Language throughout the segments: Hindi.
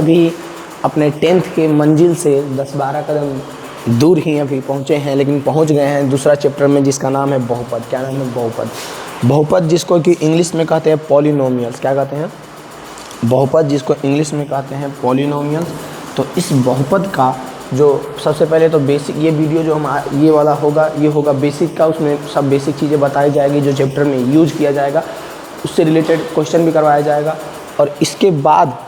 अभी अपने 10th के मंजिल से 10-12 कदम दूर ही अभी पहुँचे हैं, लेकिन पहुँच गए हैं दूसरा चैप्टर में जिसका नाम है बहुपद। क्या नाम है? बहुपद। बहुपद जिसको कि इंग्लिश में कहते हैं पॉलिनोमियल्स। क्या कहते हैं? बहुपद जिसको इंग्लिश में कहते हैं पॉलिनोमियल्स। तो इस बहुपद का जो सबसे पहले तो बेसिक, ये वीडियो जो हम ये वाला होगा ये होगा बेसिक का, उसमें सब बेसिक चीज़ें बताई जाएगी जो चैप्टर में यूज किया जाएगा, उससे रिलेटेड क्वेश्चन भी करवाया जाएगा। और इसके बाद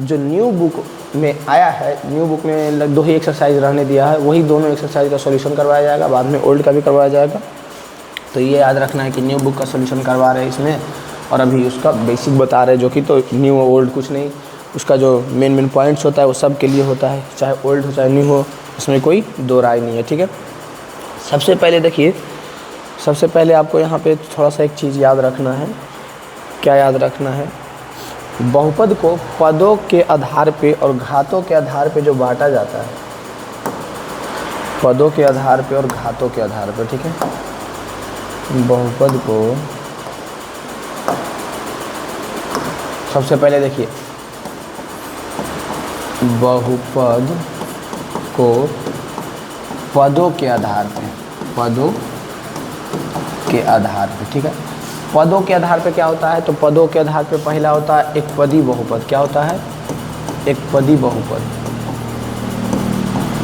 जो न्यू बुक में आया है, न्यू बुक में 2 ही एक्सरसाइज रहने दिया है, वही दोनों एक्सरसाइज का सॉल्यूशन करवाया जाएगा, बाद में ओल्ड का भी करवाया जाएगा। तो ये याद रखना है कि न्यू बुक का सॉल्यूशन करवा रहे हैं इसमें, और अभी उसका बेसिक बता रहे हैं, जो कि तो न्यू ओल्ड कुछ नहीं, उसका जो मेन पॉइंट्स होता है वो सब के लिए होता है, चाहे ओल्ड हो चाहे न्यू हो, उसमें कोई दो राय नहीं है। ठीक है, सबसे पहले देखिए, सबसे पहले आपको यहाँ पे थोड़ा सा एक चीज़ याद रखना है। क्या याद रखना है? बहुपद को पदों के आधार पे और घातों के आधार पे जो बांटा जाता है, पदों के आधार पे और घातों के आधार पे। ठीक है, बहुपद को सबसे पहले देखिए, बहुपद को पदों के आधार पे, पदों के आधार पे। ठीक है, पदों के आधार पे क्या होता है? तो पदों के आधार पे पहला होता है एक पदी बहुपद। क्या होता है? एक पदी बहुपद।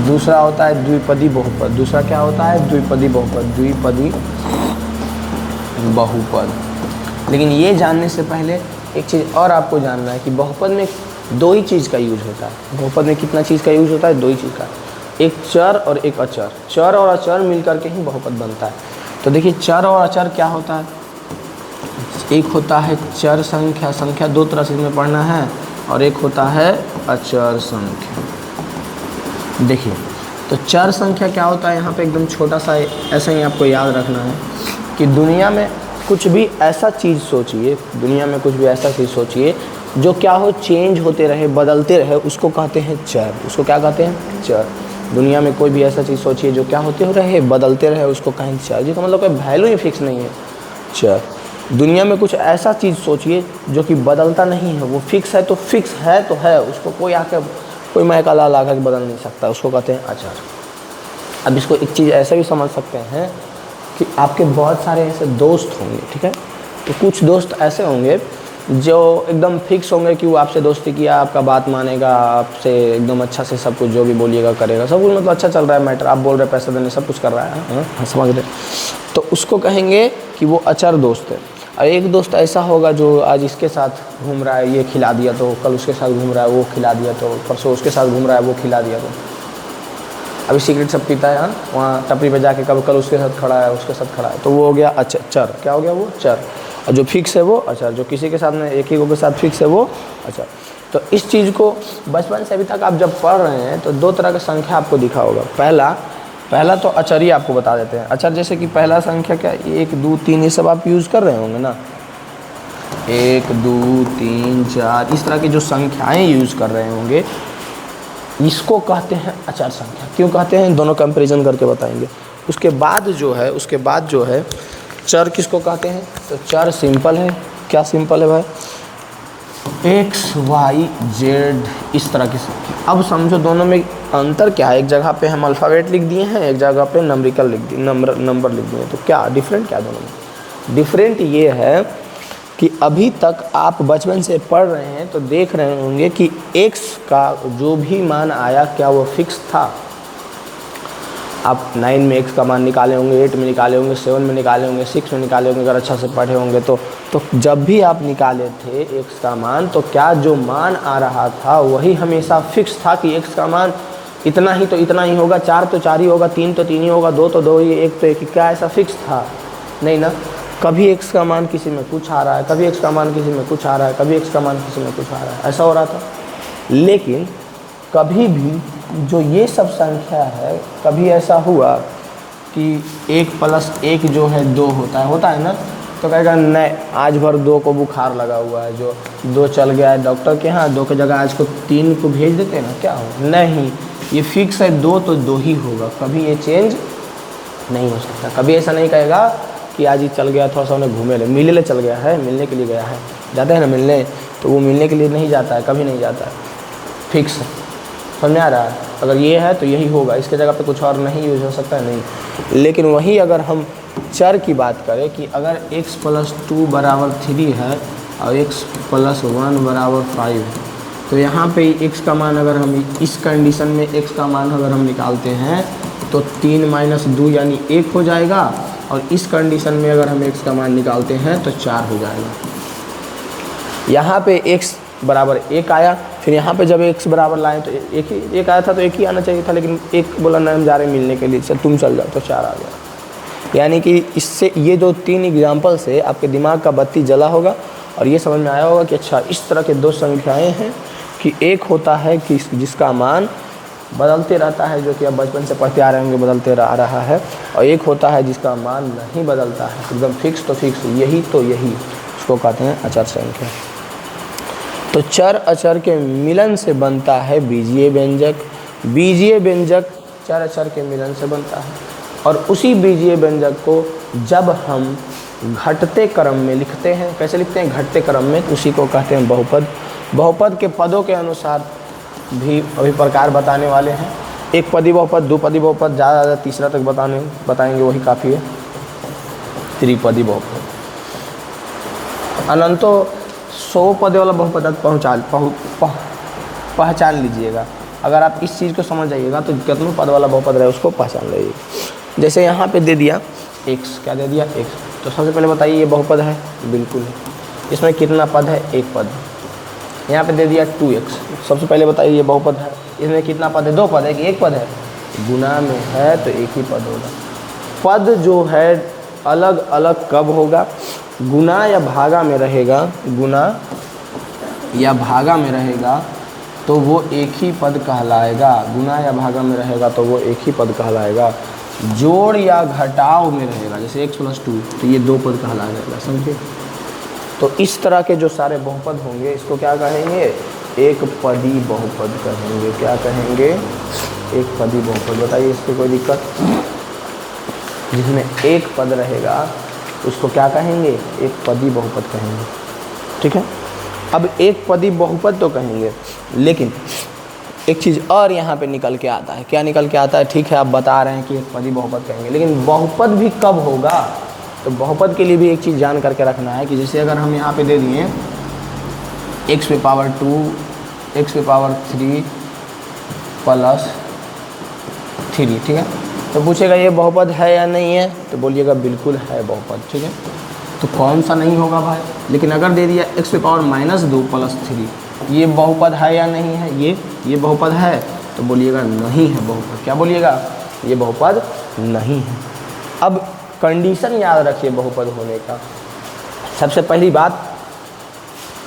दूसरा होता है द्विपदी बहुपद। दूसरा क्या होता है? द्विपदी बहुपद, द्विपदी बहुपद। लेकिन ये जानने से पहले एक चीज़ और आपको जानना है कि बहुपद में 2 ही चीज़ का यूज होता है। बहुपद में कितना चीज़ का यूज होता है? 2 ही चीज़ का, एक चर और एक अचर। चर और अचर मिलकर के ही बहुपद बनता है। तो देखिए, चर और अचर क्या होता है? एक होता है चर संख्या, संख्या 2 तरह से इसमें पढ़ना है, और एक होता है अचर संख्या। देखिए, तो चर संख्या क्या होता है? यहाँ पे एकदम छोटा सा ऐसा ही आपको याद रखना है कि दुनिया में कुछ भी ऐसा चीज़ सोचिए, दुनिया में कुछ भी ऐसा चीज़ सोचिए जो क्या हो, चेंज होते रहे, बदलते रहे, उसको कहते हैं चर। उसको क्या कहते हैं? चर। दुनिया में कोई भी ऐसा चीज़ सोचिए जो क्या होते हो रहे, बदलते रहे, उसको कहें चर। जिसका मतलब कोई वैल्यू ही फिक्स नहीं है, चर। दुनिया में कुछ ऐसा चीज़ सोचिए जो कि बदलता नहीं है, वो फिक्स है, तो फिक्स है तो है, उसको कोई आके कोई मैका ला ला कर बदल नहीं सकता, उसको कहते हैं अचर। अब इसको एक चीज़ ऐसे भी समझ सकते हैं कि आपके बहुत सारे ऐसे दोस्त होंगे। ठीक है, तो कुछ दोस्त ऐसे होंगे जो एकदम फिक्स होंगे कि वो आपसे दोस्ती किया, आपका बात मानेगा, आपसे एकदम अच्छा से सब कुछ जो भी बोलिएगा करेगा, सब कुछ मतलब अच्छा चल रहा है मैटर, आप बोल रहे पैसे देने सब कुछ कर रहा है, हाँ समझ रहे, तो उसको कहेंगे कि वो अचर दोस्त है। और एक दोस्त ऐसा होगा जो आज इसके साथ घूम रहा है, ये खिला दिया, तो कल उसके साथ घूम रहा है, वो खिला दिया, तो परसों उसके साथ घूम रहा है, वो खिला दिया। तो अभी सिगरेट सब पीता है, हाँ, वहाँ टपरी पे जाके कल उसके साथ खड़ा है, उसके साथ खड़ा है, तो वो हो गया चर। क्या हो गया? वो चर। और जो फिक्स है वो अचर, जो किसी के साथ में एक ही को के साथ फिक्स है वो अचर। तो इस चीज़ को बचपन से अभी तक आप जब पढ़ रहे हैं तो 2 तरह का संख्या आपको दिखा होगा। पहला तो अचर ही आपको बता देते हैं। अचर जैसे कि पहला संख्या क्या, 1 2 3, ये सब आप यूज़ कर रहे होंगे ना, 1 2 3 4, इस तरह की जो संख्याएँ यूज़ कर रहे होंगे, इसको कहते हैं अचर संख्या। क्यों कहते हैं? दोनों कंपैरिजन करके बताएंगे। उसके बाद जो है चर किसको कहते हैं? तो चर सिंपल है। क्या सिंपल है भाई? x y z, इस तरह की संख्या। अब समझो दोनों में अंतर क्या है। एक जगह पे हम अल्फ़ाबेट लिख दिए हैं, एक जगह पे नंबर लिख दिए, तो क्या डिफरेंट क्या दोनों में? डिफरेंट ये है कि अभी तक आप बचपन से पढ़ रहे हैं तो देख रहे होंगे कि x का जो भी मान आया क्या वो फिक्स था? आप 9 में x का मान निकाले होंगे, 8 में निकाले होंगे, 7 में निकाले होंगे, 6 में निकाले होंगे, अगर अच्छा से पढ़े होंगे तो जब भी आप निकाले थे x का मान, तो क्या जो मान आ रहा था वही हमेशा फिक्स था कि x का मान इतना ही तो इतना ही होगा, 4 तो 4 ही होगा, 3 तो 3 ही होगा, 2 तो 2 ही, 1 तो 1 ही? क्या ऐसा फिक्स था? नहीं ना। कभी x का मान किसी में कुछ आ रहा है, कभी x का मान किसी में कुछ आ रहा है, कभी x का मान किसी में कुछ आ रहा है, ऐसा हो रहा था। लेकिन कभी भी जो ये सब संख्या है, कभी ऐसा हुआ कि 1 + 1 जो है 2 होता है ना, तो कहेगा नहीं, आज भर 2 को बुखार लगा हुआ है, जो 2 चल गया है डॉक्टर के यहाँ, 2 की जगह आज को 3 को भेज देते हैं ना, क्या हो? नहीं, ये फिक्स है, 2 तो 2 ही होगा, कभी ये चेंज नहीं हो सकता। कभी ऐसा नहीं कहेगा कि आज ही चल गया, थोड़ा सा उन्हें घूमे ले, मिलने चल गया है, मिलने के लिए गया है, जाते हैं ना मिलने, तो वो मिलने के लिए नहीं जाता है, कभी नहीं जाता है। फिक्स है। समझ में आ रहा है? अगर ये है तो यही होगा, इसके जगह पे कुछ और नहीं यूज हो सकता है, नहीं। लेकिन वही अगर हम चर की बात करें कि अगर x + 2 = 3 है और x + 1 = 5 है, तो यहाँ पे x का मान अगर हम इस कंडीशन में x का मान अगर हम निकालते हैं तो 3 - 2 यानी 1 हो जाएगा, और इस कंडीशन में अगर हम x का मान निकालते हैं तो 4 हो जाएगा। यहाँ पे x बराबर 1 आया, फिर यहाँ पे जब x बराबर लाए तो एक आया था, तो 1 ही आना चाहिए था, लेकिन 1 बोला ना हम जा रहे मिलने के लिए, चल तुम चल जाओ, तो 4 आ गया। यानी कि इससे ये जो 3 एग्जाम्पल से आपके दिमाग का बत्ती जला होगा और ये समझ में आया होगा कि अच्छा इस तरह के 2 संख्याएँ हैं कि एक होता है कि जिसका मान बदलते रहता है, जो कि आप बचपन से पढ़ते आ रहे होंगे बदलते आ रहा है, और एक होता है जिसका मान नहीं बदलता है, एकदम फिक्स तो फिक्स, यही तो यही, उसको कहते हैं अचर संख्या। तो चर अचर के मिलन से बनता है बीजीय व्यंजक, बीजीय व्यंजक चर अचर के मिलन से बनता है, और उसी बीजीय व्यंजक को जब हम घटते क्रम में लिखते हैं, कैसे लिखते हैं? घटते क्रम में, उसी को कहते हैं बहुपद। बहुपद के पदों के अनुसार भी अभी प्रकार बताने वाले हैं, एक पदी बहुपद, 2 पदी बहुपद, ज़्यादा तीसरा तक बताएंगे, वही काफ़ी है, त्रिपदी बहुपद। अनंतो 100 पदे वाला बहुपद पहचान लीजिएगा। अगर आप इस चीज़ को समझ जाइएगा तो कितनों पद वाला बहुपद रहे उसको पहचान लीजिएगा। जैसे यहाँ पे दे दिया x, क्या दे दिया? x, तो सबसे पहले बताइए ये बहुपद है? बिल्कुल है। इसमें कितना पद है? 1 पद। यहाँ पे दे दिया 2x, सबसे पहले बताइए ये बहुपद है? इसमें कितना पद है? 2 पद है कि 1 पद है? गुना में है तो 1 ही पद होगा। पद जो है अलग अलग कब होगा? गुना या भागा में रहेगा, गुना या भागा में रहेगा तो वो एक ही पद कहलाएगा। गुना या भागा में रहेगा तो वो एक ही पद कहलाएगा। जोड़ या घटाव में रहेगा, जैसे x + 2, तो ये 2 पद कहलाएगा, समझे? तो इस तरह के जो सारे बहुपद होंगे इसको क्या कहेंगे? एक पदी बहुपद कहेंगे। क्या कहेंगे? एक पदी बहुपद। बताइए इसकी कोई दिक्कत? जिसमें एक पद रहेगा उसको क्या कहेंगे? एक पदी बहुपद कहेंगे। ठीक है, अब एक पदी बहुपद तो कहेंगे, लेकिन एक चीज़ और यहाँ पे निकल के आता है। क्या निकल के आता है? ठीक है, आप बता रहे हैं कि एक पदी बहुपद कहेंगे, लेकिन बहुपद भी कब होगा? तो बहुपद के लिए भी एक चीज़ जान करके रखना है कि जैसे अगर हम यहाँ पे दे दिए x⁻2 x⁻3 + 3, ठीक है, तो पूछेगा ये बहुपद है या नहीं है, तो बोलिएगा बिल्कुल है बहुपद। ठीक है, तो कौन सा नहीं होगा भाई? लेकिन अगर दे दिया x⁻−2 + 3, ये बहुपद है या नहीं है? ये बहुपद है, तो बोलिएगा नहीं है बहुपद। क्या बोलिएगा? ये बहुपद नहीं है। अब कंडीशन याद रखिए बहुपद होने का। सबसे पहली बात,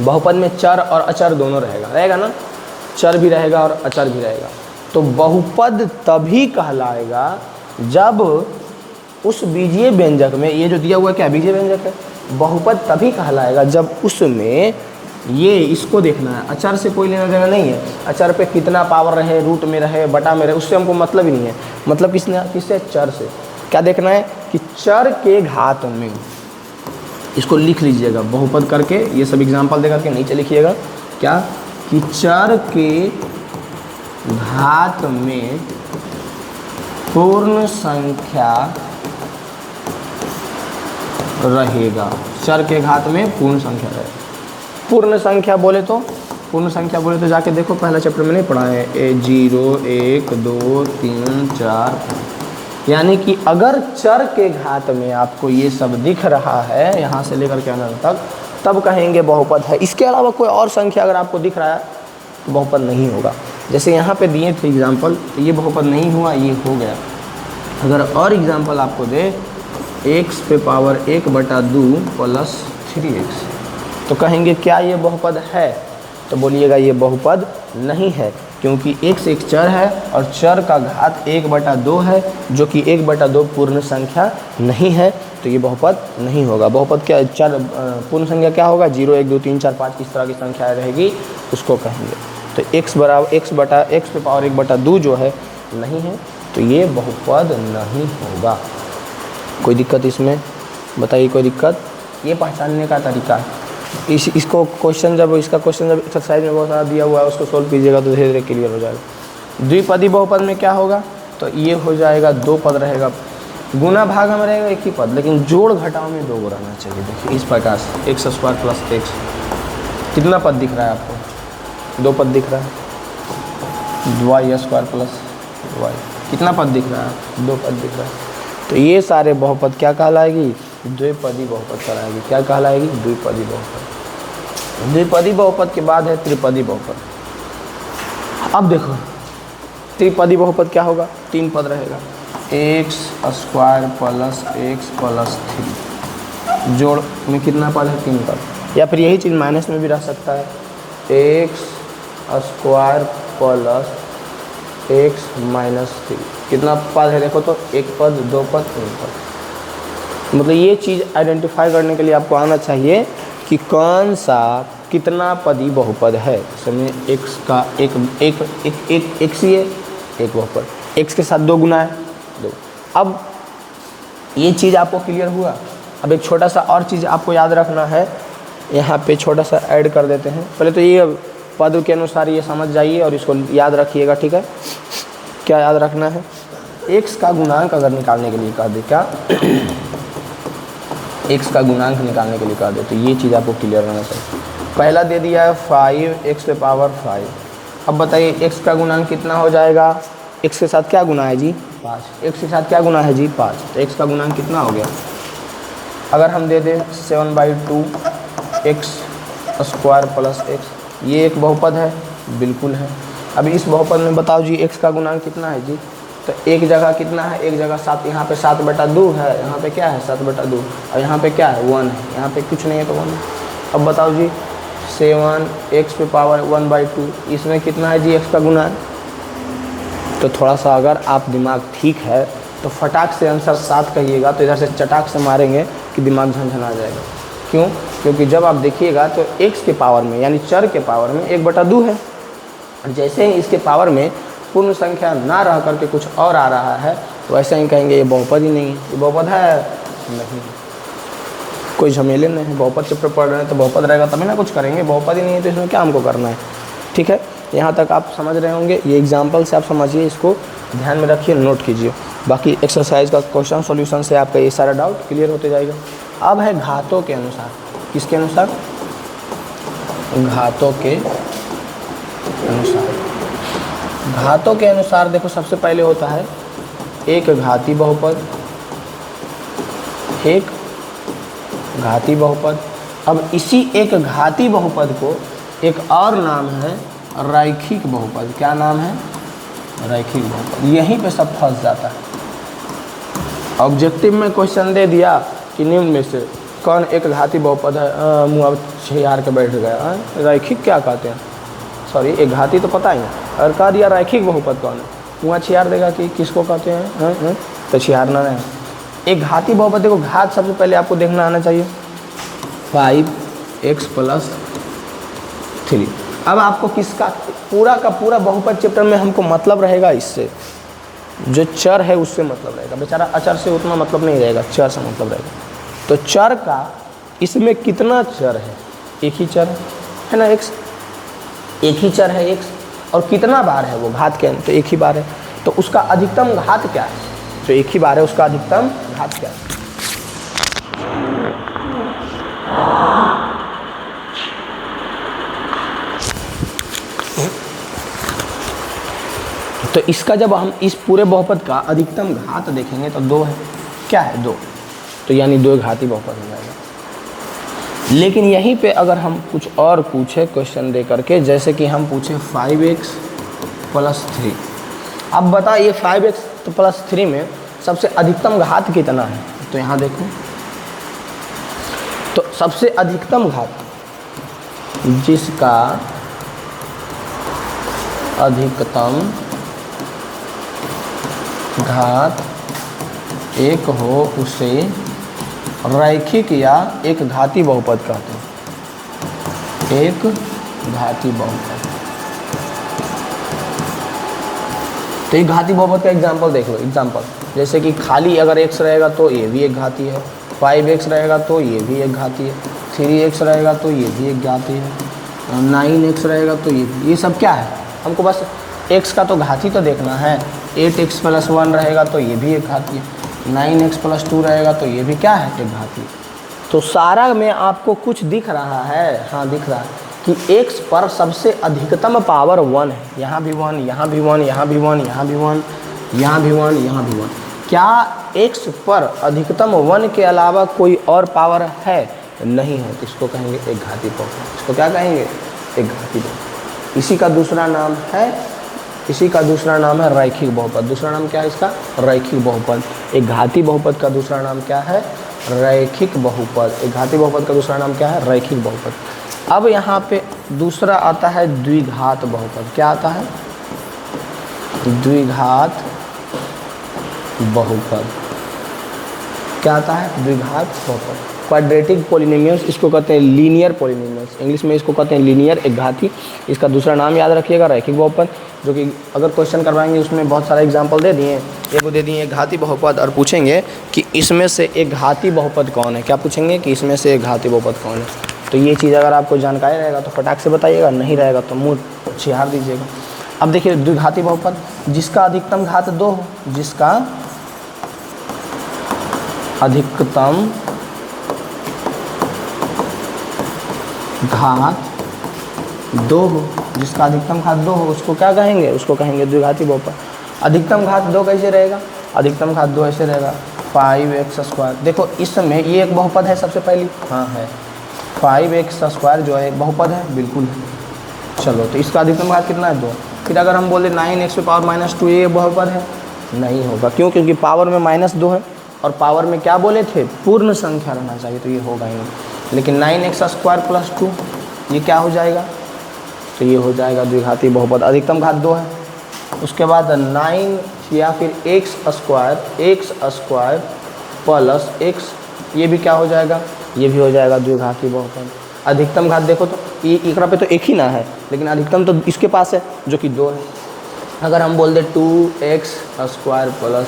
बहुपद में चर और अचर दोनों रहेगा ना, चर भी रहेगा और अचर भी रहेगा। तो बहुपद तभी कहलाएगा जब उस बीजीय व्यंजक में, ये जो दिया हुआ क्या बीजीय व्यंजक है, बहुपद तभी कहलाएगा जब उसमें ये, इसको देखना है, अचर से कोई लेना देना नहीं है। अचर पे कितना पावर रहे, रूट में रहे, बटा में रहे, उससे हमको मतलब ही नहीं है। मतलब किससे? चर से। क्या देखना है कि चर के घात में, इसको लिख लीजिएगा बहुपद करके, ये सब एग्जाम्पल दे करके नीचे लिखिएगा क्या, कि चर के घात में पूर्ण संख्या रहेगा। चर के घात में पूर्ण संख्या रहेगा। पूर्ण संख्या बोले तो जाके देखो, पहला चैप्टर में नहीं पढ़ा है, 0 1 2 3 4, यानी कि अगर चर के घात में आपको ये सब दिख रहा है यहाँ से लेकर के अनंत तक, तब कहेंगे बहुपद है। इसके अलावा कोई और संख्या अगर आपको दिख रहा है तो बहुपद नहीं होगा। जैसे यहाँ पे दिए थे एग्जाम्पल, तो ये बहुपद नहीं हुआ, ये हो गया। अगर और एग्जाम्पल आपको दे x⁻1/2 + 3x, तो कहेंगे क्या ये बहुपद है? तो बोलिएगा ये बहुपद नहीं है, क्योंकि x एक चर है और चर का घात 1/2 है, जो कि 1/2 पूर्ण संख्या नहीं है, तो ये बहुपद नहीं होगा। बहुपद क्या, चर पूर्ण संख्या क्या होगा? 0 1 2 3 4 5 इस तरह की संख्या रहेगी, उसको कहेंगे। तो x⁻1/2 जो है नहीं है, तो ये बहुपद नहीं होगा। कोई दिक्कत इसमें? बताइए कोई दिक्कत? ये पहचानने का तरीका है। इसको क्वेश्चन जब एक्सरसाइज में बहुत सारा दिया हुआ है उसको सोल्व कीजिएगा तो धीरे धीरे क्लियर हो जाएगा। द्विपदी बहुपद में क्या होगा, तो ये हो जाएगा 2 पद रहेगा, गुना भाग में रहेगा 1 ही पद, लेकिन जोड़ घटाव में 2 गो रहना चाहिए। देखिए इस प्रकार से x स्क्वायर प्लस x, कितना पद दिख रहा है आपको, 2 पद दिख रहा है, y स्क्वायर प्लस y, कितना पद दिख रहा है, 2 पद दिख रहा है। तो ये सारे बहुपद क्या कहलाएगी, द्विपदी बहुपद कहलाएगी। क्या कहलाएगी, द्विपदी बहुपद। द्विपदी बहुपद के बाद है त्रिपदी बहुपद। अब देखो त्रिपदी बहुपद क्या होगा, 3 पद रहेगा, x square plus x plus 3, जोड़ में कितना पद है, 3 पद, या फिर यही चीज़ माइनस में भी रह सकता है, x square plus x minus 3, कितना पद है देखो तो 1 पद 2 पद 3 पद। मतलब ये चीज़ आइडेंटिफाई करने के लिए आपको आना चाहिए कि कौन सा कितना पदी बहुपद है। इसमें x का एक x ही है, एक बहुपद, x के साथ 2 गुना है 2। अब ये चीज़ आपको क्लियर हुआ। अब एक छोटा सा और चीज़ आपको याद रखना है, यहाँ पे छोटा सा ऐड कर देते हैं। पहले तो ये पद के अनुसार ये समझ जाइए और इसको याद रखिएगा, ठीक है। क्या याद रखना है, x का गुणांक अगर निकालने के लिए कह दे, क्या x का गुणांक निकालने के लिए कह दे, तो ये चीज़ आपको क्लियर रहना चाहिए। पहला दे दिया है 5x पे पावर 5। अब बताइए x का गुणांक कितना हो जाएगा, x के साथ क्या गुना है जी, 5, x के साथ क्या गुना है जी, 5, तो x का गुणांक कितना हो गया। अगर हम दे दें 7/2 x स्क्वायर प्लस x, ये एक बहुपद है, बिल्कुल है। अभी इस बहुपद में बताओ जी x का गुणांक कितना है जी, तो एक जगह कितना है, एक जगह 7, यहाँ पे 7/2 है, यहाँ पे क्या है 7/2, और यहाँ पे क्या है 1 है, यहाँ पे कुछ नहीं है तो 1 है। अब बताओ जी 7x पे पावर 1/2, इसमें कितना है जी x का गुणांक। तो थोड़ा सा अगर आप दिमाग ठीक है तो फटाक से आंसर 7 कहिएगा, तो इधर से चटाक से मारेंगे कि दिमाग झंझना जाएगा। क्यों, क्योंकि जब आप देखिएगा तो x के पावर में यानी चर के पावर में 1/2 है, और जैसे ही इसके पावर में पूर्ण संख्या ना रह करके कुछ और आ रहा है तो ऐसे ही कहेंगे ये बहुपद ही नहीं है। ये बहुपद है नहीं, कोई झमेले नहीं है। बहुपद चैप्टर पढ़ रहे हैं तो बहुपद रहेगा तभी ना कुछ करेंगे, बहुपद ही नहीं है तो इसमें क्या हमको करना है, ठीक है। यहाँ तक आप समझ रहे होंगे, ये एग्जाम्पल से आप समझिए, इसको ध्यान में रखिए, नोट कीजिए। बाकी एक्सरसाइज का क्वेश्चन सॉल्यूशन से आपका ये सारा डाउट क्लियर होते जाएगा। अब है घातों के अनुसार, किसके अनुसार, घातों के अनुसार। घातों के अनुसार देखो सबसे पहले होता है एक घाती बहुपद, एक घाती बहुपद। अब इसी एक घाती बहुपद को एक और नाम है रैखिक बहुपद। क्या नाम है, रैखिक बहुपद। यहीं पे सब फंस जाता है। ऑब्जेक्टिव में क्वेश्चन दे दिया कि निम्न में से कौन एक घाती बहुपद है, मुँह अब छियार के बैठ गया, रैखिक क्या कहते हैं, सॉरी एक घाती तो पता ही है, और कह दिया रैखिक बहुपद कौन है, मुँह छियार देगा कि किसको कहते हैं, तो छियारना नहीं। एक घाती बहुपद देखो, घात सबसे पहले आपको देखना आना चाहिए 5x + 3। अब आपको किसका पूरा का पूरा बहुपद चैप्टर में हमको मतलब रहेगा इससे, जो चर है उससे मतलब रहेगा। बेचारा अचर से उतना मतलब नहीं रहेगा, चर से मतलब रहेगा। तो चर का इसमें कितना चर है, एक ही चर है ना, x एक ही चर है x, और कितना बार है वो घात के, तो एक ही बार है। तो उसका अधिकतम घात क्या है, तो एक ही बार है, उसका अधिकतम घात क्या है। तो इसका जब हम इस पूरे बहुपद का अधिकतम घात देखेंगे तो 2 है। क्या है 2, तो यानी 2 घाती बहुपद हो जाएगा। लेकिन यहीं पे अगर हम कुछ और पूछे क्वेश्चन दे करके, जैसे कि हम पूछे 5x + 3। अब बताइए 5x + 3 में सबसे अधिकतम घात कितना है, तो यहाँ देखो, तो सबसे अधिकतम घात जिसका अधिकतम घात 1 हो उसे रैखिक या एक घाती बहुपद कहते हैं। एक घाती बहुपद। तो एक घाती बहुपद का एग्जांपल देख लो। एग्जांपल जैसे कि खाली अगर x रहेगा तो ये भी एक घाती है, 5x रहेगा तो ये भी एक घाती है, 3x रहेगा तो ये भी एक घाती है, 9x रहेगा तो ये सब क्या है, हमको बस x का तो घाती तो देखना है। 8x + 1 रहेगा तो ये भी एक घाती है, 9x + 2 रहेगा तो ये भी क्या है, एक घाती है। तो सारा में आपको कुछ दिख रहा है, हाँ दिख रहा है कि x पर सबसे अधिकतम पावर 1 है। यहाँ भी 1, यहाँ भी 1, यहाँ भी 1, यहाँ भी 1, यहाँ भी 1, यहाँ भी 1। क्या x पर अधिकतम 1 के अलावा कोई और पावर है? नहीं है, तो इसको कहेंगे एक घाती बहुपद। इसको क्या कहेंगे? एक घाती बहुपद। इसी का दूसरा नाम है रैखिक बहुपद। दूसरा नाम क्या है इसका? रैखिक बहुपद। एक घाती बहुपद का दूसरा नाम क्या है? रैखिक बहुपद। एक घाती बहुपद का दूसरा नाम क्या है? रैखिक बहुपद। अब यहाँ पे दूसरा आता है द्विघात बहुपद। क्या आता है? द्विघात बहुपद। क्या आता है? द्विघात बहुपद। क्वाड्रेटिक पॉलिनोमियल्स, इसको कहते हैं लीनियर पॉलिनोमियल्स, इंग्लिश में इसको कहते हैं लीनियर, एक घाती। इसका दूसरा नाम याद रखिएगा रैखिक बहुपद, जो कि अगर क्वेश्चन करवाएंगे उसमें बहुत सारा एग्जांपल दे दिए। एगो दे दिए एक घाती बहुपद और पूछेंगे कि इसमें से एक घाती बहुपद कौन है। क्या पूछेंगे? कि इसमें से एक घाती बहुपद कौन है। तो ये चीज़ अगर आपको जानकारी रहेगा तो फटाक से बताइएगा, नहीं रहेगा तो मुँह छिहार दीजिएगा। अब देखिए द्विघाती बहुपद, जिसका अधिकतम घात 2 हो, जिसका अधिकतम घात 2 हो, जिसका अधिकतम घात 2 हो, उसको क्या कहेंगे? उसको कहेंगे द्विघाती बहुपद। अधिकतम घात 2 कैसे रहेगा? अधिकतम घात 2 ऐसे रहेगा 5x²। देखो इसमें ये एक बहुपद है सबसे पहली, हाँ है। 5x² जो है एक बहुपद है, बिल्कुल है। चलो तो इसका अधिकतम घात कितना है? 2। फिर अगर हम बोले 9x⁻², ये बहुपद है? नहीं होगा। क्यों? क्योंकि पावर में -2 है और पावर में क्या बोले थे? पूर्ण संख्या रहना चाहिए, तो ये होगा ही नहीं। लेकिन 9x² + 2 ये क्या हो जाएगा? तो ये हो जाएगा द्विघाती बहुपद। अधिकतम घात 2 है। उसके बाद 9 या फिर x² + x, ये भी क्या हो जाएगा? ये भी हो जाएगा द्विघाती बहुपद। अधिकतम घात देखो तो ये एकरा पे तो एक ही ना है, लेकिन अधिकतम तो इसके पास है जो कि 2 है। अगर हम बोल दें 2x² + x,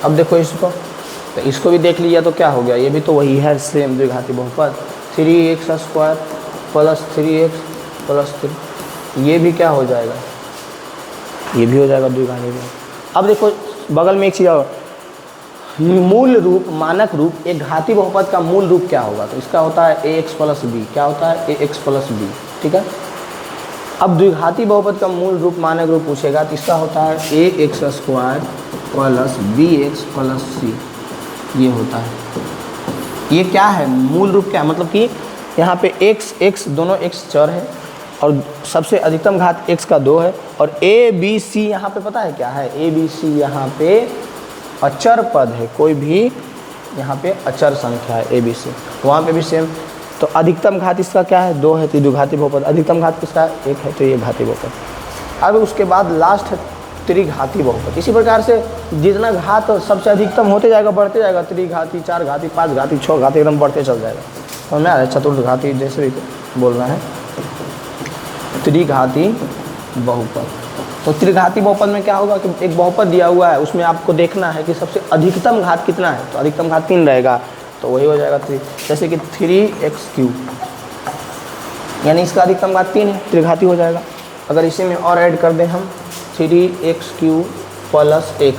अब देखो इसको, तो इसको भी देख लिया तो क्या हो गया? ये भी तो वही है, सेम द्विघाती बहुपद। 3x² + 3x + 3, ये भी क्या हो जाएगा? ये भी हो जाएगा द्विघाती बहुपद। अब देखो बगल में एक चीज़ और, मूल रूप, मानक रूप, एक घाती बहुपद का मूल रूप क्या होगा? तो इसका होता है ax + b। क्या होता है? ax + b, ठीक है। अब द्विघाती बहुपद का मूल रूप, मानक रूप पूछेगा तो इसका होता है ax² + bx + c, ये होता है। ये क्या है? मूल रूप क्या है? मतलब कि यहाँ पे x दोनों x चर है और सबसे अधिकतम घात x का 2 है, और a b c यहाँ पे पता है क्या है? a b c यहाँ पे अचर पद है, कोई भी यहाँ पे अचर संख्या है a b c, वहाँ पे भी सेम। तो अधिकतम घात इसका क्या है? 2 है, तो द्विघाती बहुपद। अधिकतम घात किसका? 1 है, तो ये घाती बहुपद। अब उसके बाद लास्ट है त्रिघाती बहुपद। इसी प्रकार से जितना घात सबसे अधिकतम होते जाएगा, बढ़ते जाएगा, त्रिघाती, 4 घाती, 5 घाती, 6 घाती, एकदम बढ़ते चल जाएगा। तो मैं आ रहा है चतुर्घाती, जैसे भी बोलना है, त्रिघाती बहुपद। तो त्रिघाती बहुपद में क्या होगा कि एक बहुपद दिया हुआ है, उसमें आपको देखना है कि सबसे अधिकतम घात कितना है। तो अधिकतम घात 3 रहेगा, तो वही हो जाएगा 3। जैसे कि 3x3, यानी इसका अधिकतम घात 3 है, त्रिघाती हो जाएगा। अगर इसी में और ऐड कर दें हम 3x³ + x,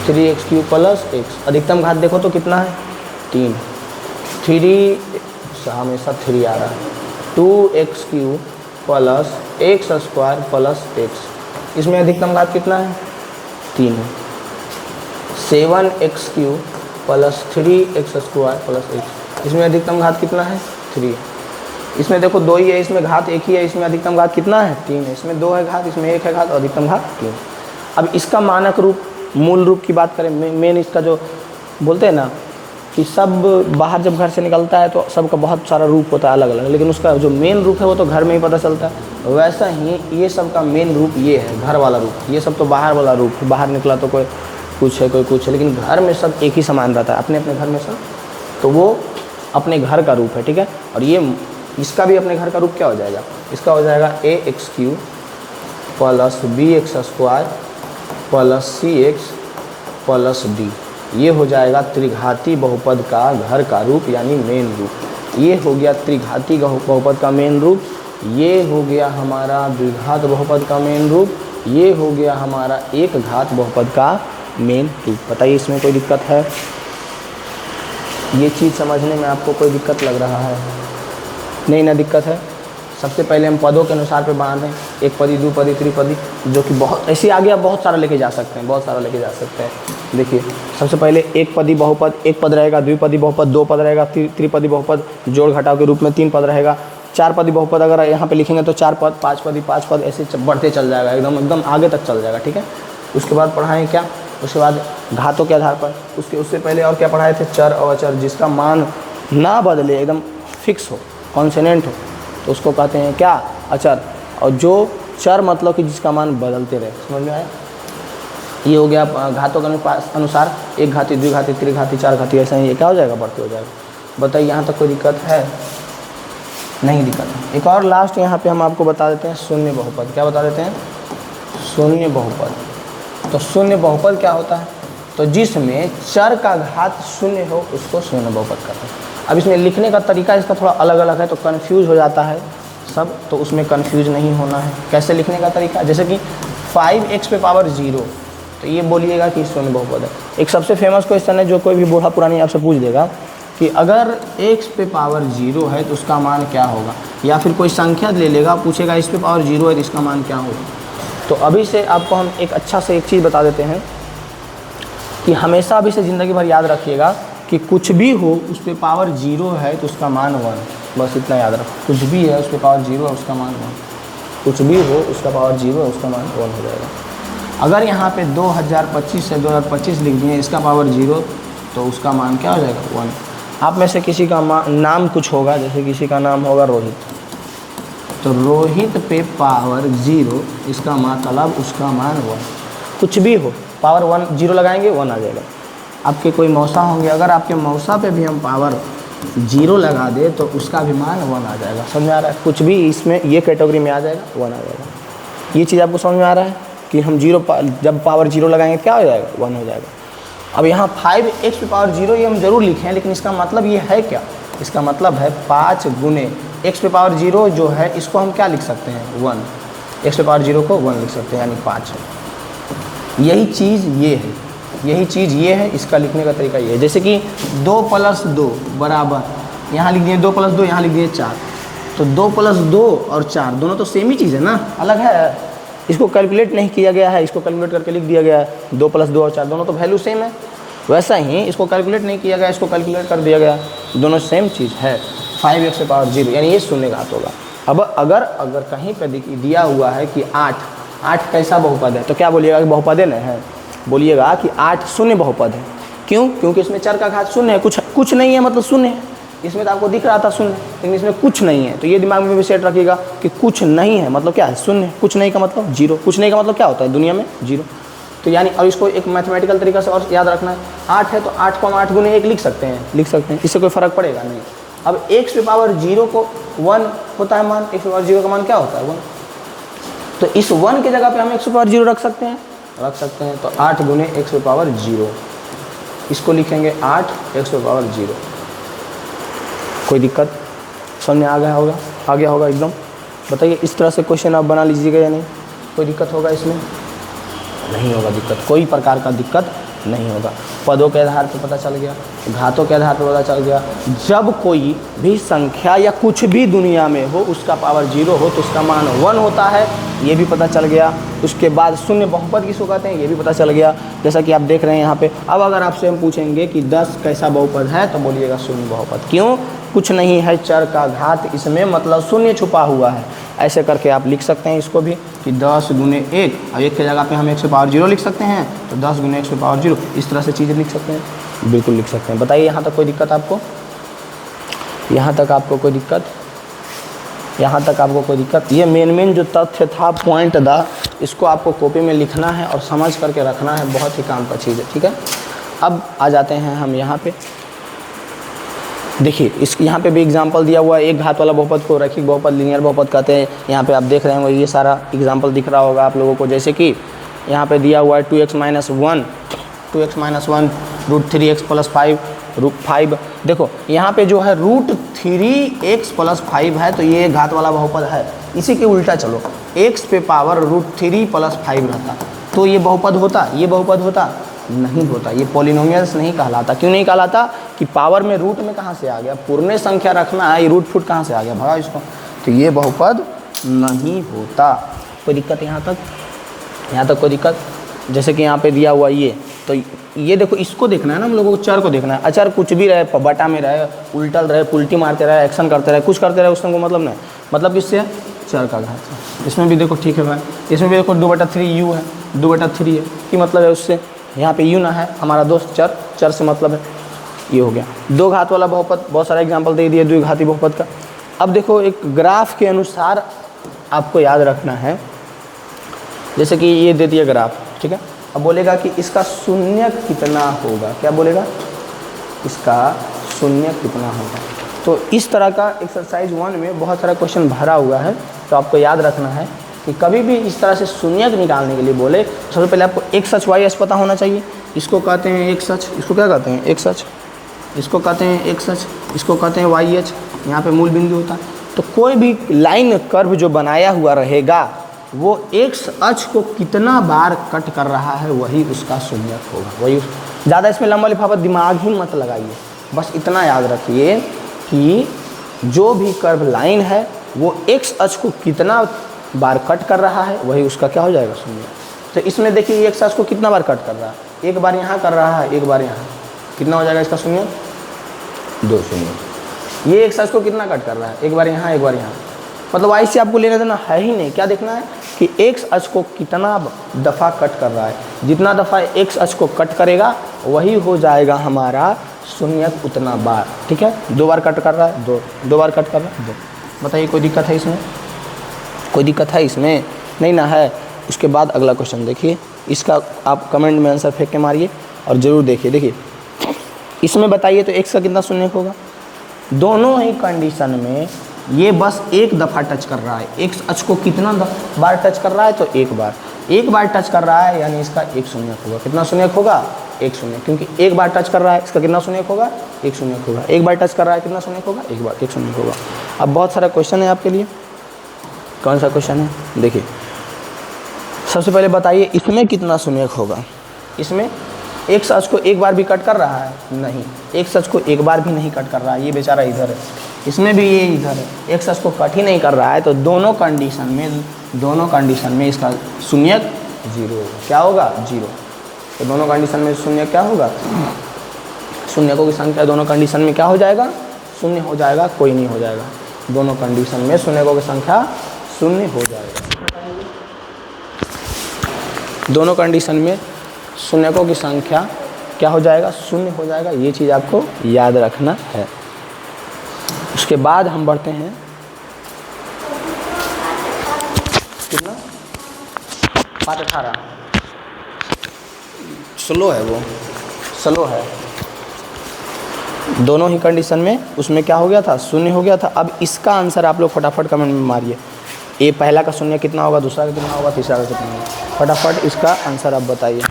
3x³ + x, अधिकतम घात देखो तो कितना है? 3। 3 हमेशा 3 आ रहा है। 2x³ + x² + x, इसमें अधिकतम घात कितना है? 3 है। 7x³ + 3x² + x, इसमें अधिकतम घात कितना है? 3 है। इसमें देखो 2 ही है, इसमें घात 1 ही है, इसमें अधिकतम घात कितना है? 3 है। इसमें 2 है घात, इसमें 1 है घात, और अधिकतम घात 3। अब इसका मानक रूप, मूल रूप की बात करें, मेन इसका जो बोलते हैं ना कि सब बाहर जब घर से निकलता है तो सबका बहुत सारा रूप होता है अलग अलग, लेकिन उसका जो मेन रूप है वो तो घर में ही पता चलता है। वैसा ही ये सब का मेन रूप ये है, घर वाला रूप। ये सब तो बाहर वाला रूप, बाहर निकला तो कोई कुछ है, कोई कुछ है, लेकिन घर में सब एक ही समान रहता है, अपने अपने घर में सब, तो वो अपने घर का रूप है, ठीक है। और ये इसका भी अपने घर का रूप क्या हो जाएगा? इसका हो जाएगा ax³ + bx² + cx + d, ये हो जाएगा त्रिघाती बहुपद का घर का रूप यानी मेन रूप। ये हो गया त्रिघाती बहुपद का मेन रूप, ये हो गया हमारा द्विघात बहुपद का मेन रूप, ये हो गया हमारा एक घात बहुपद का मेन रूप। बताइए इसमें कोई दिक्कत है? ये चीज़ समझने में आपको कोई दिक्कत लग रहा है? नहीं ना दिक्कत है। सबसे पहले हम पदों के अनुसार पे बांधें, एक पदी, द्विपदी, त्रिपदी, जो कि बहुत ऐसे आगे आप बहुत सारा लेके जा सकते हैं, बहुत सारा लेके जा सकते हैं। देखिए सबसे पहले एक पदी बहुपद, एक पद रहेगा, द्विपदी बहुपद दो पद रहेगा, त्रिपदी बहुपद जोड़ घटाव के रूप में तीन पद रहेगा, चार पदी बहुपद अगर यहाँ पे लिखेंगे तो चार पद, पाँच पदी पाँच पद, ऐसे बढ़ते चल जाएगा, एकदम आगे तक चल जाएगा। ठीक है, उसके बाद पढ़ाएँ क्या, उसके बाद घातों के आधार पर, उससे पहले और क्या पढ़ाए थे, चर और अचर, जिसका मान ना बदले, एकदम फिक्स हो, कॉन्सोनेंट हो, तो उसको कहते हैं क्या, अचर। और जो चर मतलब कि जिसका मान बदलते रहे। समझ में आया? ये हो गया घातों के अनुसार, एक घाती, द्विघाती, त्रिघाती, चार घाती, ऐसा ही ये क्या हो जाएगा, बढ़ते हो जाएगा। बताइए यहाँ तक कोई दिक्कत है? नहीं दिक्कत है। एक और लास्ट यहाँ पे हम आपको बता देते हैं शून्य बहुपद। क्या बता देते हैं? शून्य बहुपद। तो शून्य बहुपद क्या होता है? तो जिसमें चर का घात शून्य हो उसको शून्य बहुपद कहते हैं। अब इसमें लिखने का तरीका इसका थोड़ा अलग अलग है, तो कन्फ्यूज़ हो जाता है सब, तो उसमें कन्फ्यूज़ नहीं होना है। कैसे लिखने का तरीका, जैसे कि 5x पे पावर 0, तो ये बोलिएगा कि शून्य बहुपद है। एक सबसे फेमस क्वेश्चन है जो कोई भी बूढ़ा पुरानी आपसे पूछ देगा कि अगर x पे पावर 0 है तो उसका मान क्या होगा, या फिर कोई संख्या ले लेगा, पूछेगा इस पे पावर 0 है तो इसका मान क्या होगा। तो अभी से आपको हम एक अच्छा से एक चीज़ बता देते हैं कि हमेशा अभी से ज़िंदगी भर याद रखिएगा कि कुछ भी हो उस पर पावर 0 है तो उसका मान 1, बस इतना याद रखो। कुछ भी है उस पर पावर 0 है उसका मान 1, कुछ भी हो उसका पावर 0 है उसका मान 1 हो जाएगा। अगर यहाँ पे 2025 से 2025 लिख दिए, इसका पावर 0, तो उसका मान क्या हो जाएगा, 1। आप में से किसी का नाम कुछ होगा, जैसे किसी का नाम होगा रोहित, तो रोहित पे पावर 0, इसका मतलब उसका मान 1। कुछ भी हो पावर 1, 0 लगाएंगे 1 आ जाएगा। आपके कोई मौसा होंगे, अगर आपके मौसा पे भी हम पावर 0 लगा दे तो उसका भी मान 1 आ जाएगा। समझ में आ रहा है? कुछ भी इसमें ये कैटेगरी में आ जाएगा, 1 आ जाएगा। ये चीज़ आपको समझ में आ रहा है कि हम जब पावर 0 लगाएंगे क्या हो जाएगा, 1 हो जाएगा। अब यहाँ 5x पे पावर 0 ये हम ज़रूर लिखें, लेकिन इसका मतलब ये है क्या, इसका मतलब है 5 गुने x पे पावर 0 जो है इसको हम क्या लिख सकते हैं, 1। x पे पावर 0 को 1 लिख सकते हैं, यानी 5 है। यही चीज़ ये है, यही चीज़ ये है, इसका लिखने का तरीका ये है। जैसे कि 2 + 2 बराबर, यहाँ लिख दिए 2 + 2, यहाँ लिख दिए 4, तो 2 + 2 और 4 दोनों तो सेम ही चीज़ है ना, अलग है। इसको कैलकुलेट नहीं किया गया है, इसको कैलकुलेट करके लिख दिया गया है। 2 + 2 और 4 दोनों तो वैल्यू सेम है। वैसा ही इसको कैलकुलेट नहीं किया गया, इसको कैलकुलेट कर दिया गया, दोनों सेम चीज़ है। 5x पे पावर 0 यानी ये शून्य घात होगा। अब अगर कहीं पर दिया हुआ है कि 8 कैसा बहुपद है, तो क्या बोलिएगा कि बहुपद है ना है, बोलिएगा कि 8 शून्य बहुपद है। क्यों? क्योंकि इसमें चर का घात शून्य है, कुछ नहीं है मतलब शून्य है। इसमें तो आपको दिख रहा था शून्य, लेकिन इसमें कुछ नहीं है, तो ये दिमाग में भी सेट रखिएगा कि कुछ नहीं है मतलब क्या है, शून्य। कुछ नहीं का मतलब 0, कुछ नहीं का मतलब क्या होता है दुनिया में, 0। तो यानी और इसको एक मैथमेटिकल तरीका से और याद रखना है, 8 है तो 8 को हम 8 गुने 1 लिख सकते हैं, इससे कोई फ़र्क पड़ेगा नहीं। अब x पे पावर 0 को 1 होता है मान, x पे पावर 0 का मान क्या होता है, 1। तो इस 1 की जगह पे हम x पे पावर 0 रख सकते हैं, तो 8 गुने x पे पावर 0, इसको लिखेंगे 8 x पे पावर 0। कोई दिक्कत समझ में आ गया होगा एकदम? बताइए इस तरह से क्वेश्चन आप बना लीजिएगा या नहीं, कोई दिक्कत होगा इसमें? नहीं होगा दिक्कत, कोई प्रकार का दिक्कत नहीं होगा। पदों के आधार पर पता चल गया, घातों के आधार पर पता चल गया। जब कोई भी संख्या या कुछ भी दुनिया में हो उसका पावर 0 हो तो उसका मान 1 होता है, ये भी पता चल गया। उसके बाद शून्य बहुपद किसको कहते हैं ये भी पता चल गया, जैसा कि आप देख रहे हैं यहाँ पे। अब अगर आपसे हम पूछेंगे कि 10 कैसा बहुपद है, तो बोलिएगा शून्य बहुपद। क्यों? कुछ नहीं है चर का घात इसमें, मतलब शून्य छुपा हुआ है। ऐसे करके आप लिख सकते हैं इसको भी कि 10 गुने 1, और 1 की जगह पे हम x पे पावर 0 लिख सकते हैं, तो 10 गुने x पे पावर 0, इस तरह से चीज़ें लिख सकते हैं, बिल्कुल लिख सकते हैं। बताइए यहाँ तक कोई दिक्कत आपको? यहाँ तक आपको कोई दिक्कत? ये मेन जो तथ्य था, पॉइंट था, इसको आपको कॉपी में लिखना है और समझ करके रखना है, बहुत ही काम का चीज़ है, ठीक है। अब आ जाते हैं हम यहाँ पे, देखिए इस यहाँ पे भी एग्जांपल दिया हुआ है। एक घात वाला बहुपद को रैखिक बहुपद, लीनियर बहुपद कहते हैं। यहाँ पे आप देख रहे हैं ये सारा एग्जांपल दिख रहा होगा आप लोगों को, जैसे कि यहाँ पे दिया हुआ है 2x - 1 √3x + 5 √5। देखो यहाँ पे जो है √3x + 5 है, तो ये घात वाला बहुपद है। इसी के उल्टा चलो, x पे पावर √3 + 5 रहता तो ये बहुपद होता, ये बहुपद होता नहीं होता। ये पॉलिनोमियल्स नहीं कहलाता। क्यों नहीं कहलाता? कि पावर में रूट में कहाँ से आ गया, पूर्ण संख्या रखना है, ये रूट फुट कहाँ से आ गया, भगा इसको, तो ये बहुपद नहीं होता। कोई दिक्कत यहाँ तक? यहाँ तक कोई दिक्कत? जैसे कि यहाँ पे दिया हुआ ये, तो ये देखो, इसको देखना है ना हम लोगों को, चर को देखना है। अचर कुछ भी रहे, बटा में रहे, उल्टल रहे, उल्टी मारते रहे, एक्शन करते रहे, कुछ करते रहे, उसमें को मतलब नहीं। मतलब किससे? चर का घात। इसमें भी देखो ठीक है भाई, इसमें भी देखो 2/3 u है, 2/3 है, कि मतलब है उससे। यहाँ पे u ना है, हमारा दोस्त चर, चर से मतलब है, ये हो गया। दो घात वाला बहुपद, बहुत सारा एग्जाम्पल दे दिए द्विघाती बहुपद का। अब देखो एक ग्राफ के अनुसार आपको याद रखना है, जैसे कि ये दे दिया ग्राफ, ठीक है। अब बोलेगा कि इसका शून्य कितना होगा, क्या बोलेगा? इसका शून्य कितना होगा। तो इस तरह का एक्सरसाइज 1 में बहुत सारा क्वेश्चन भरा हुआ है, तो आपको याद रखना है कि कभी भी इस तरह से शून्य निकालने के लिए बोले, सबसे पहले आपको एक सच वाई एस पता होना चाहिए। इसको कहते हैं एक सच, इसको क्या कहते हैं? एक सच। इसको कहते हैं एक सच, इसको कहते हैं वाई एच। यहाँ पे मूल बिंदु होता है। तो कोई भी लाइन कर्व जो बनाया हुआ रहेगा, वो एक्स अक्ष को कितना बार कट कर रहा है, वही उसका शून्य होगा। वही ज़्यादा इसमें लंबा लिफाफा दिमाग ही मत लगाइए, बस इतना याद रखिए कि जो भी कर्व लाइन है वो एक्स अक्ष को कितना बार कट कर रहा है, वही उसका क्या हो जाएगा? शून्य। तो इसमें देखिए एक्स अक्ष को कितना बार कट कर रहा है, एक बार यहाँ कर रहा है, एक बार यहाँ, कितना हो जाएगा इसका शून्य? 2 शून्य। ये एक्स अक्ष को कितना कट कर रहा है, एक बार यहाँ, एक बार यहाँ। मतलब ऐसे आपको लेना देना है ही नहीं। क्या देखना है कि एक्स अक्ष को कितना दफ़ा कट कर रहा है, जितना दफ़ा एक्स अक्ष को कट करेगा वही हो जाएगा हमारा शून्य उतना बार, ठीक है। 2 बार कट कर रहा है, 2 बार कट कर रहा है, 2। बताइए कोई दिक्कत है इसमें? कोई दिक्कत है इसमें? नहीं ना है। उसके बाद अगला क्वेश्चन देखिए, इसका आप कमेंट में आंसर फेंक के मारिए और ज़रूर देखिए। देखिए इसमें बताइए तो एक्स का कितना शून्य होगा? दोनों ही कंडीशन में ये बस एक दफ़ा टच कर रहा है। एक्स अक्ष को कितना बार टच कर रहा है? तो एक बार टच कर रहा है, यानी इसका एक शून्य होगा। कितना शून्य होगा? एक शून्य, क्योंकि एक बार टच कर रहा है, इसका कितना शून्य होगा? एक शून्य होगा। एक बार टच कर रहा है, कितना शून्य होगा? एक बार, एक शून्य होगा। अब बहुत सारा क्वेश्चन है आपके लिए। कौन सा क्वेश्चन है? देखिए सबसे पहले बताइए इसमें कितना शून्य होगा। इसमें एक्स अक्ष को एक बार भी कट कर रहा है? नहीं, एक्स अक्ष को एक बार भी नहीं कट कर रहा है, ये बेचारा इधर है। इसमें भी ये इधर है, एक्स अक्ष को कट ही नहीं कर रहा है। तो दोनों कंडीशन में इसका शून्य 0 होगा। क्या होगा? 0। तो दोनों कंडीशन में शून्य क्या होगा? शून्यकों की संख्या दोनों कंडीशन में क्या हो जाएगा? शून्य हो जाएगा, कोई नहीं हो जाएगा। दोनों कंडीशन में शून्यकों की संख्या शून्य हो जाएगा। दोनों कंडीशन में शून्यकों की संख्या क्या हो जाएगा? शून्य हो जाएगा। ये चीज़ आपको याद रखना है। उसके बाद हम बढ़ते हैं, कितना? 5/18 स्लो है, वो स्लो है। दोनों ही कंडीशन में उसमें क्या हो गया था? शून्य हो गया था। अब इसका आंसर आप लोग फटाफट कमेंट में मारिए। ये पहला का शून्य कितना होगा, दूसरा का कितना होगा, तीसरा का कितना होगा? फटाफट इसका आंसर आप बताइए।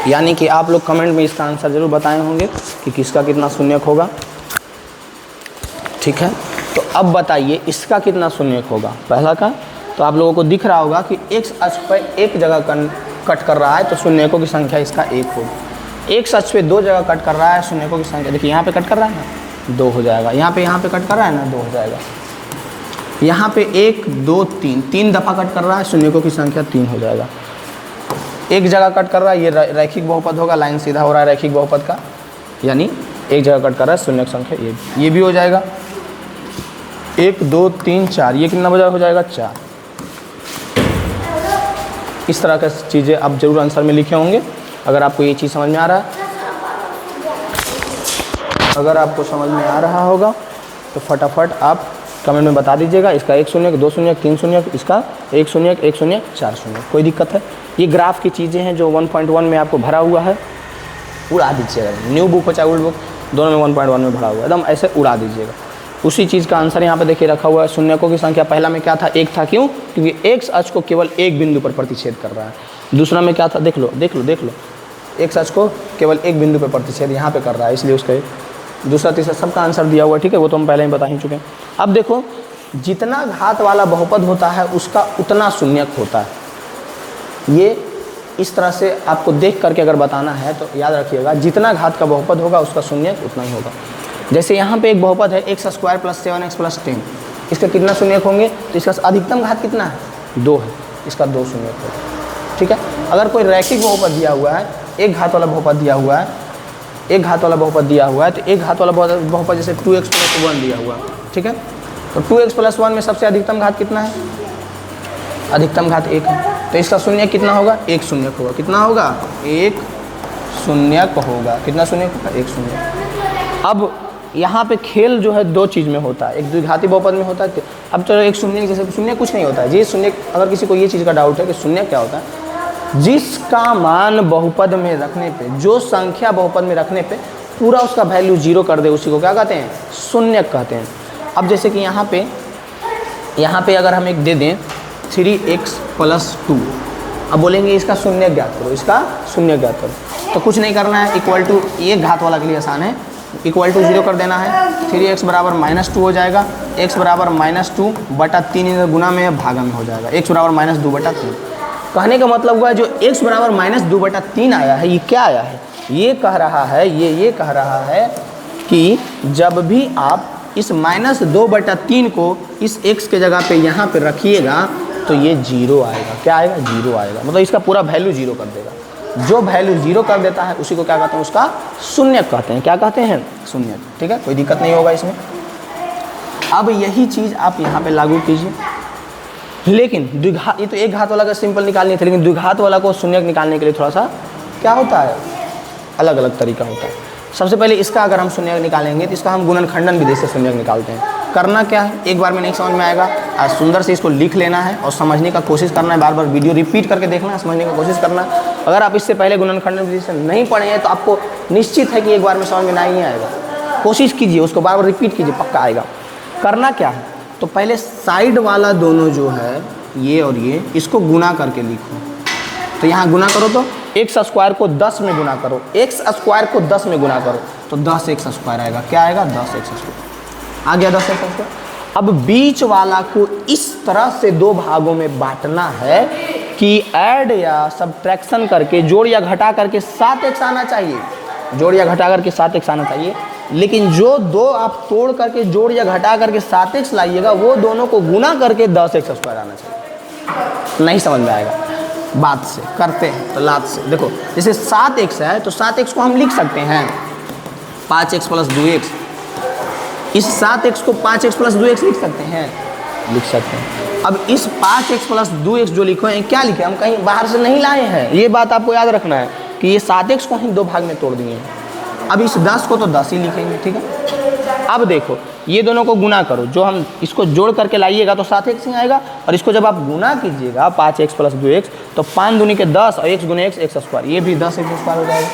यानी कि आप लोग कमेंट में इसका आंसर जरूर बताए होंगे कि किसका कितना शून्यक होगा, ठीक है। तो अब बताइए इसका कितना शून्यक होगा। पहला का तो आप लोगों को दिख रहा होगा कि एक्स अक्ष पर एक जगह कट कर रहा है, तो शून्यकों की संख्या इसका 1 होगी। एक्स अक्ष पे 2 जगह कट कर रहा है, शून्यकों की संख्या देखिए यहाँ पे कट कर रहा है ना, 2 हो जाएगा। यहाँ पे कट कर रहा है ना, 2 हो जाएगा। यहाँ पे 1 2 3 दफ़ा कट कर रहा है, शून्यकों की संख्या 3 हो जाएगा। एक जगह कट कर रहा है, ये रैखिक बहुपद होगा, लाइन सीधा हो रहा है रैखिक बहुपद का, यानी एक जगह कट कर रहा है शून्य संख्या, ये भी हो जाएगा। 1 2 3 4, ये कितना बजा हो जाएगा 4। इस तरह की चीज़ें आप जरूर आंसर में लिखे होंगे। अगर आपको ये चीज़ समझ में आ रहा है, अगर आपको समझ में आ रहा होगा तो फटाफट आप कमेंट में बता दीजिएगा। इसका 1 शून्य 2 शून्य 3 शून्य, इसका 1 शून्य 1 शून्य 4 शून्य। कोई दिक्कत है? ये ग्राफ की चीज़ें हैं जो 1.1 में आपको भरा हुआ है, उड़ा दीजिएगा। न्यू बुक हो चाहे ओल्ड बुक, दोनों में 1.1 में भरा हुआ है, एकदम ऐसे उड़ा दीजिएगा। उसी चीज़ का आंसर यहाँ पे देखिए रखा हुआ है। शून्यकों की संख्या पहला में क्या था? 1 था। क्यों? क्योंकि एक्स अक्ष को केवल एक बिंदु पर प्रतिच्छेद कर रहा है। दूसरा में क्या था? देख लो देख लो देख लो, एक्स अक्ष को केवल एक बिंदु पर प्रतिच्छेद यहाँ पे कर रहा है, इसलिए उसका दूसरा तीसरा सबका आंसर दिया हुआ है। ठीक है, वो तो हम पहले ही बता ही चुके हैं। अब देखो, जितना घात वाला बहुपद होता है उसका उतना शून्यक होता है। ये इस तरह से आपको देख करके अगर बताना है तो याद रखिएगा, जितना घात का बहुपद होगा उसका शून्यक उतना ही होगा। जैसे यहाँ पे एक बहुपद है x² + 7x + 10, इसका कितना शून्यक होंगे? तो इसका अधिकतम घात कितना है? 2 है, इसका 2 शून्यक होगा। ठीक है, अगर कोई रैखिक बहुपद दिया हुआ है, एक घात वाला बहुपद दिया हुआ है, एक घात वाला बहुपद दिया हुआ है, तो एक घात वाला बहुपद जैसे 2x + 1 दिया हुआ है। ठीक है, तो 2x + 1 में सबसे अधिकतम घात कितना है? अधिकतम घात 1 है, तो इसका शून्यक कितना होगा? 1 शून्यक होगा। कितना होगा? 1 शून्यक होगा। कितना शून्यक होगा? 1 शून्यक। अब यहाँ पे खेल जो है दो चीज़ में होता है, एक द्विघाती बहुपद में होता है। अब चलो एक शून्य, जैसे शून्य कुछ नहीं होता है जी। शून्य, अगर किसी को ये चीज़ का डाउट है कि शून्य क्या होता है, जिसका मान बहुपद में रखने पे, जो संख्या बहुपद में रखने पे पूरा उसका वैल्यू 0 कर दे, उसी को क्या कहते हैं? शून्य कहते हैं। अब जैसे कि यहाँ पे अगर हम एक दे दें 3x + 2, अब बोलेंगे इसका शून्य ज्ञात करो, इसका शून्य ज्ञात करो। तो कुछ नहीं करना है, इक्वल टू, ये घात वाला के लिए आसान है, इक्वल टू 0 कर देना है। 3x = -2 हो जाएगा, x = -2/3 गुना में भागा में हो जाएगा, x = -2/3। कहने का मतलब हुआ जो x = -2/3 आया है, ये क्या आया है? ये कह रहा है, ये कह रहा है कि जब भी आप इस -2/3 को इस x के जगह पे यहाँ पे रखिएगा तो ये 0 आएगा। क्या आएगा? 0 आएगा। मतलब इसका पूरा वैल्यू 0 कर देगा। जो वैल्यू 0 कर देता है उसी को क्या कहते हैं? उसका शून्य कहते हैं। क्या कहते हैं? शून्य। ठीक है, कोई दिक्कत नहीं होगा इसमें। अब यही चीज़ आप यहाँ पे लागू कीजिए। लेकिन द्विघात, ये तो एक घात वाला का सिंपल निकालनी थी, लेकिन द्विघात वाला को शून्यक निकालने के लिए थोड़ा सा क्या होता है? अलग अलग तरीका होता है। सबसे पहले इसका अगर हम शून्यक निकालेंगे तो इसका हम गुणनखंडन विधि से शून्यक निकालते हैं। करना क्या है, एक बार में नहीं समझ में आएगा, आज सुंदर से इसको लिख लेना है और समझने का कोशिश करना है। बार बार वीडियो रिपीट करके देखना है, समझने का कोशिश करना है। अगर आप इससे पहले गुणनखंडन विधि से नहीं पढ़े हैं तो आपको निश्चित है कि एक बार में समझ में नहीं आएगा। कोशिश कीजिए, उसको बार बार रिपीट कीजिए, पक्का आएगा। करना क्या है, तो पहले साइड वाला दोनों जो है, ये और ये, इसको गुना करके लिखो। तो यहाँ गुना करो तो x² को 10 में गुना करो, x² को 10 में गुना करो तो 10x² आएगा। क्या आएगा? 10x² आ गया, 10x²। अब बीच वाला को इस तरह से दो भागों में बांटना है कि ऐड या सब्ट्रैक्शन करके, जोड़ या घटा करके 7x आना चाहिए, जोड़ या घटा करके 7x आना चाहिए। लेकिन जो दो आप तोड़ करके जोड़ या घटा करके 7x लाइएगा, वो दोनों को गुना करके 10x² आना चाहिए। नहीं समझ में आएगा? बात से करते हैं तो लात से। देखो, जैसे 7x है तो 7x को हम लिख सकते हैं 5x + 2x। इस 7x को 5x + 2x लिख सकते हैं, लिख सकते हैं। अब इस 5x + 2x जो लिखे हैं, क्या लिखे? हम कहीं बाहर से नहीं लाए हैं। ये बात आपको याद रखना है कि ये 7x को हम 2 भाग में तोड़ दिए हैं। अब इस 10 को तो 10 ही लिखेंगे। ठीक है, अब देखो, ये दोनों को गुना करो, जो हम इसको जोड़ करके लाइएगा तो 7x ही आएगा, और इसको जब आप गुना कीजिएगा 5x + 2x तो 5 दूनी के 10 और x गुने x² ये भी 10x² हो जाएगा।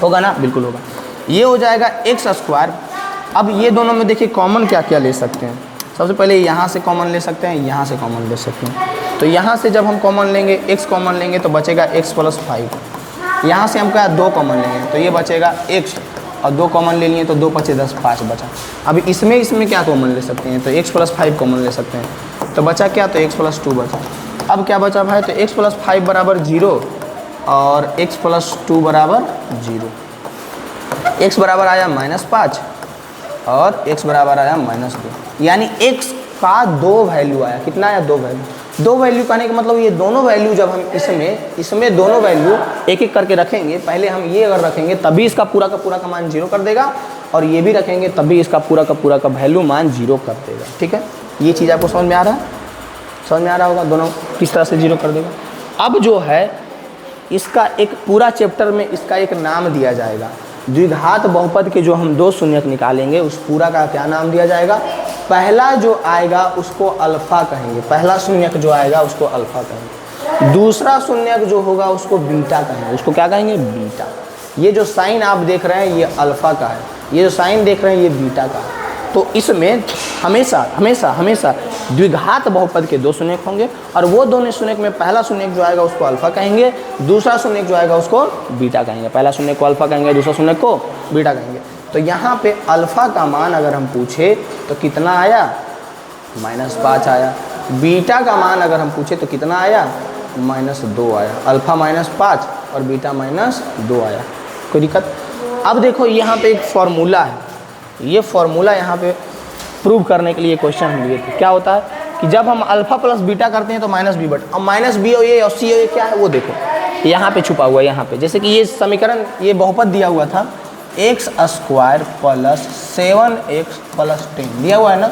होगा ना? बिल्कुल होगा। ये हो जाएगा x²। अब ये दोनों में देखिए कॉमन क्या क्या ले सकते हैं। सबसे पहले यहाँ से कॉमन ले सकते हैं, यहाँ से कॉमन ले सकते हैं। तो यहाँ से जब हम कॉमन लेंगे, x कॉमन लेंगे तो बचेगा x + 5। यहाँ से हम क्या 2 कॉमन लेंगे तो ये बचेगा x, और 2 कॉमन ले लिए तो 2 × 5 = 10, 5 बचा। अब इसमें क्या कॉमन ले सकते हैं, तो x + 5 कॉमन ले सकते हैं। तो बचा क्या, तो x + 2 बचा। अब क्या बचा भाई, तो x + 5 = 0 और x + 2 = 0। x बराबर आया -5 और x बराबर आया -2, यानी x का 2 वैल्यू आया। कितना आया? 2 वैल्यू। दो वैल्यू कहने का मतलब ये दोनों वैल्यू जब हम इसमें दोनों वैल्यू एक एक करके रखेंगे, पहले हम ये अगर रखेंगे तभी इसका पूरा का मान 0 कर देगा, और ये भी रखेंगे तभी इसका पूरा का वैल्यू मान 0 कर देगा। ठीक है, ये चीज़ आपको समझ में आ रहा है? समझ में आ रहा होगा दोनों किस तरह से 0 कर देगा। अब जो है इसका एक पूरा चैप्टर में इसका एक नाम दिया जाएगा। द्विघात बहुपद के जो हम 2 शून्यक निकालेंगे उस पूरा का क्या नाम दिया जाएगा? पहला जो आएगा उसको अल्फ़ा कहेंगे, पहला शून्यक जो आएगा उसको अल्फ़ा कहेंगे। दूसरा शून्यक जो होगा उसको बीटा कहेंगे, उसको क्या कहेंगे? बीटा। ये जो साइन आप देख रहे हैं ये अल्फ़ा का है, ये जो साइन देख रहे हैं ये बीटा का है। तो इसमें हमेशा द्विघात बहुपद के 2 शून्यक होंगे, और वो दोनों शून्यक में पहला शून्यक जो आएगा उसको अल्फ़ा कहेंगे, दूसरा शून्यक जो आएगा उसको बीटा कहेंगे। पहला शून्यक को अल्फ़ा कहेंगे, दूसरा शून्यक को बीटा कहेंगे। तो यहाँ पे अल्फ़ा का मान अगर हम पूछे तो कितना आया? -5 आया। बीटा का मान अगर हम पूछे तो कितना आया? -2 आया। अल्फ़ा -5 और बीटा -2 आया। कोई दिक्कत? अब देखो यहाँ पे एक फॉर्मूला है, ये फॉर्मूला यहाँ पे प्रूव करने के लिए क्वेश्चन हम लिए थे। क्या होता है कि जब हम अल्फ़ा प्लस बीटा करते हैं तो -b बटा, अब -b और ये और c और ये क्या है वो देखो यहाँ पे छुपा हुआ है। यहाँ पे जैसे कि ये समीकरण, ये बहुपद दिया हुआ था x² + 7x + 10 दिया हुआ है ना।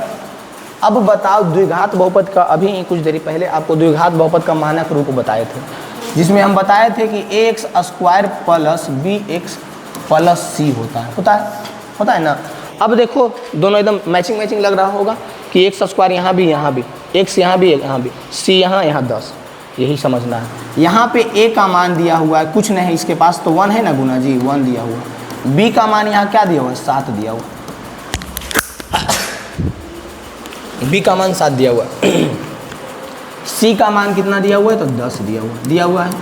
अब बताओ द्विघात बहुपद का, अभी कुछ देर पहले आपको द्विघात बहुपद का मानक रूप बताए थे, जिसमें हम बताए थे कि ax² + bx + c होता है ना। अब देखो दोनों एकदम मैचिंग लग रहा होगा कि x² यहाँ भी x यहाँ भी c यहाँ 10, यही समझना है। यहाँ पे a का मान दिया हुआ है, कुछ नहीं है इसके पास, तो 1 है ना गुना जी, 1 दिया हुआ। b का मान यहाँ क्या दिया हुआ है? 7 दिया हुआ। b का मान 7 दिया हुआ है। c का मान कितना दिया हुआ है? तो 10 दिया हुआ है,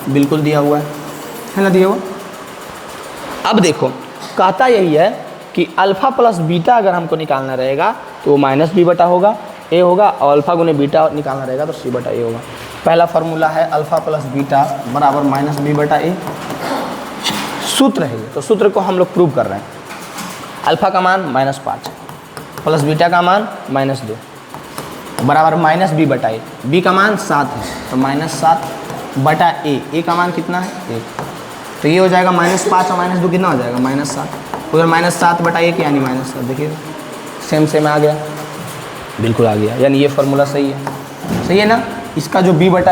बिल्कुल दिया हुआ है ना, दिया हुआ। अब देखो कहता यही है कि अल्फ़ा प्लस बीटा अगर हमको निकालना रहेगा तो -b बटा होगा a होगा, और अल्फ़ा गुने बीटा निकालना रहेगा तो c बटा a होगा। पहला फार्मूला है अल्फ़ा प्लस बीटा बराबर -b बटा a। सूत्र है ये, तो सूत्र को हम लोग प्रूव कर रहे हैं। अल्फ़ा का मान -5 प्लस बीटा का मान -2 बराबर -b बटा a। b का मान 7 है तो -7 बटा a का मान कितना है? 1। तो ये हो जाएगा -5 और -2 कितना हो जाएगा? -7। उधर -7 बटा 1 यानी -7। देखिए सेम आ गया, बिल्कुल आ गया, यानी ये फार्मूला सही है ना। इसका जो b बटा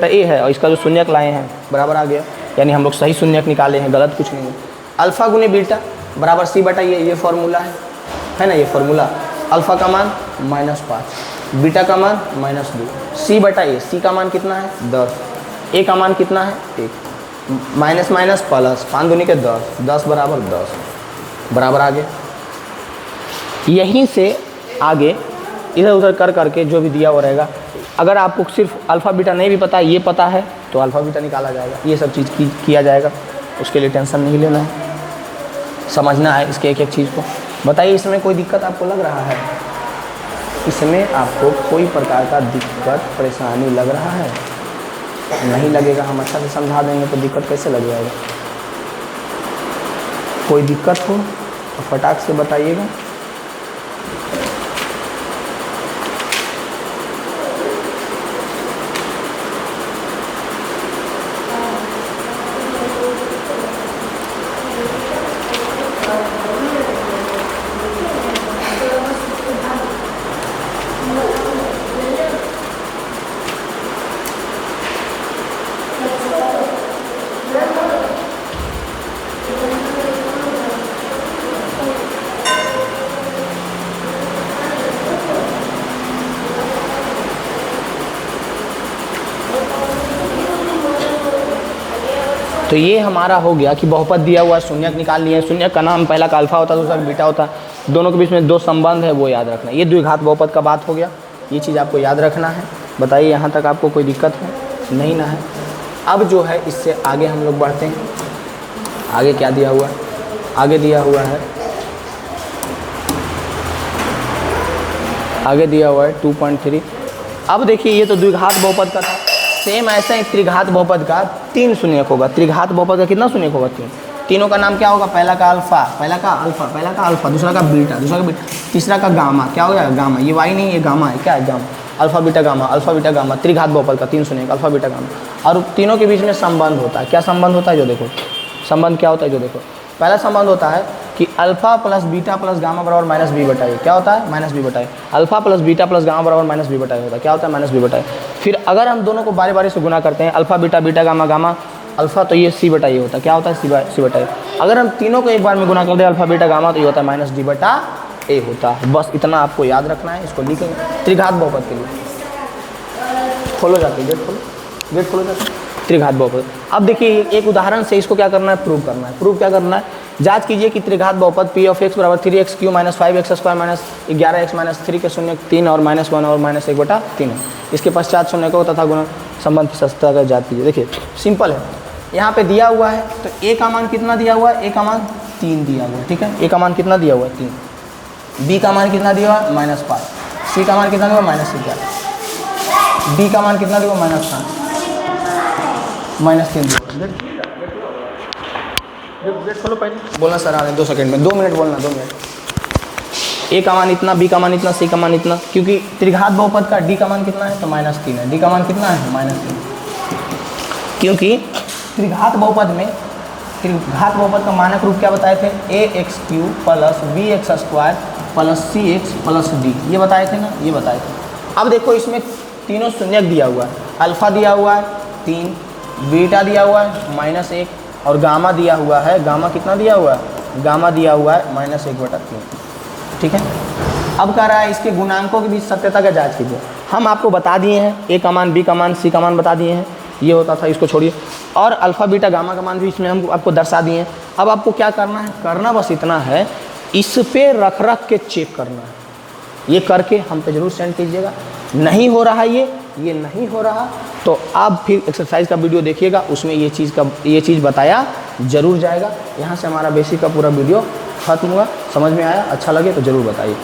a है और इसका जो शून्यक लाए हैं बराबर आ गया, यानी हम लोग सही शून्यक निकाले हैं, गलत कुछ नहीं है। अल्फ़ा गुने बीटा बराबर c बटा ये फार्मूला है ना, ये फार्मूला। अल्फ़ा का मान -5, बीटा का मान -2, c बटा a, c का मान कितना है? 10, a का मान कितना है? 1, माइनस प्लस 5 दूनी के 10 बराबर 10 बराबर आ गया। यहीं से आगे इधर उधर कर करके जो भी दिया हुआ रहेगा, अगर आपको सिर्फ अल्फ़ा बीटा नहीं भी पता है, ये पता है तो अल्फ़ा बीटा निकाला जाएगा। ये सब चीज़ किया जाएगा, उसके लिए टेंशन नहीं लेना है, समझना है इसके एक चीज़ को। बताइए इसमें कोई दिक्कत आपको लग रहा है? इसमें आपको कोई प्रकार का दिक्कत परेशानी लग रहा है? नहीं लगेगा, हम अच्छा से समझा देंगे तो दिक्कत कैसे लग जाएगा? कोई दिक्कत हो तो फटाक से बताइएगा। तो ये हमारा हो गया कि बहुपद दिया हुआ शून्यक निकाल लिए। शून्यक का नाम पहला का अल्फा होता है, दूसरा का बीटा होता है, दोनों के बीच में 2 संबंध है वो याद रखना। ये द्विघात बहुपद का बात हो गया, ये चीज़ आपको याद रखना है। बताइए यहाँ तक आपको कोई दिक्कत है? नहीं ना है। अब जो है इससे आगे हम लोग बढ़ते हैं। आगे क्या दिया हुआ है? आगे दिया हुआ है 2.3। अब देखिए ये तो द्विघात बहुपद का था, सेम ऐसा ही त्रिघात बहुपद का 3 शून्यक होगा। त्रिघात बहुपद का कितना शून्यक होगा? 3। तीनों का नाम क्या होगा? पहला का अल्फा, दूसरा का बीटा, तीसरा का गामा। क्या हो गया? गामा। ये वाई नहीं, ये गामा है। क्या है? गामा। अल्फा बीटा गामा त्रिघात बहुपद का 3 सुनिएगा अल्फा बीटा गामा, और तीनों के बीच में संबंध होता है। क्या संबंध होता है जो देखो, संबंध क्या होता है जो देखो, पहला संबंध होता है कि alpha plus beta plus gamma बराबर माइनस बी बटा ए। क्या होता है? माइनस बी बटा A. Alpha plus beta plus gamma बराबर माइनस बी बटा ए होता है। क्या होता है? माइनस बी बटा ए। फिर अगर हम दोनों को बारी बारी से गुना करते हैं, alpha beta beta gamma gamma alpha, तो ये सी बटा ए होता है। क्या होता है? सी बटा ए। अगर हम तीनों को एक बार में गुना कर दें अल्फा बीटा गामा, तो ये होता है माइनस डी बटा ए होता है। बस इतना आपको याद रखना है, इसको लिखेंगे त्रिघात बहुपद के लिए। खोलो जाके गेट खोलो जाके त्रिघात बहुपद। अब देखिए एक उदाहरण से इसको क्या करना है, प्रूव करना है। प्रूव क्या करना है, जांच कीजिए कि त्रिघात बहुपद पी ऑफ एक्स बराबर 3x³ minus 5x square minus 11x minus 3 के शून्य 3 और माइनस 1 और माइनस 1 बटा 3 है। इसके पश्चात शून्य को तथा गुणा संबंध की सस्ता का जांच कीजिए। देखिए सिंपल है, यहाँ पे दिया हुआ है तो ए का मान कितना दिया हुआ है, ए का मान 3 दिया हुआ है, ठीक है। ए का मान कितना दिया हुआ है 3, बी का मान कितना दिया हुआ है -5, सी का मान कितना दिया हुआ -11, डी का मान कितना दिया हुआ -5, -3 दिया। गेट खोलो पहले, बोलना सर आने 2 सेकंड में, 2 मिनट बोलना, 2 मिनट। ए का मान इतना, बी का मान इतना, सी का मान इतना, क्योंकि त्रिघात बहुपद का डी का मान कितना है तो -3 है, डी का मान कितना है -3, क्योंकि त्रिघात बहुपद का मानक रूप क्या बताए थे, ax³ plus bx square plus cx plus d, ये बताए थे ना, ये बताए थे। अब देखो इसमें तीनों शून्यक दिया हुआ है, अल्फा दिया हुआ है 3, बीटा दिया हुआ है -1 और गामा दिया हुआ है, गामा कितना दिया हुआ है, गामा दिया हुआ है -1 बटा 3, ठीक है। अब कह रहा है इसके गुणांकों के बीच सत्यता का जांच कीजिए। हम आपको बता दिए हैं ए का मान, बी का मान, सी का मान बता दिए हैं, ये होता था, इसको छोड़िए, और अल्फा बीटा गामा का मान भी इसमें हम आपको दर्शा दिए हैं। अब आपको क्या करना है, करना बस इतना है, इस पे रख के चेक करना है। ये करके हम पे जरूर सेंड कीजिएगा। नहीं हो रहा ये नहीं हो रहा तो आप फिर एक्सरसाइज का वीडियो देखिएगा, उसमें ये चीज़ बताया जरूर जाएगा। यहाँ से हमारा बेसिक का पूरा वीडियो खत्म हुआ। समझ में आया, अच्छा लगे तो ज़रूर बताइए।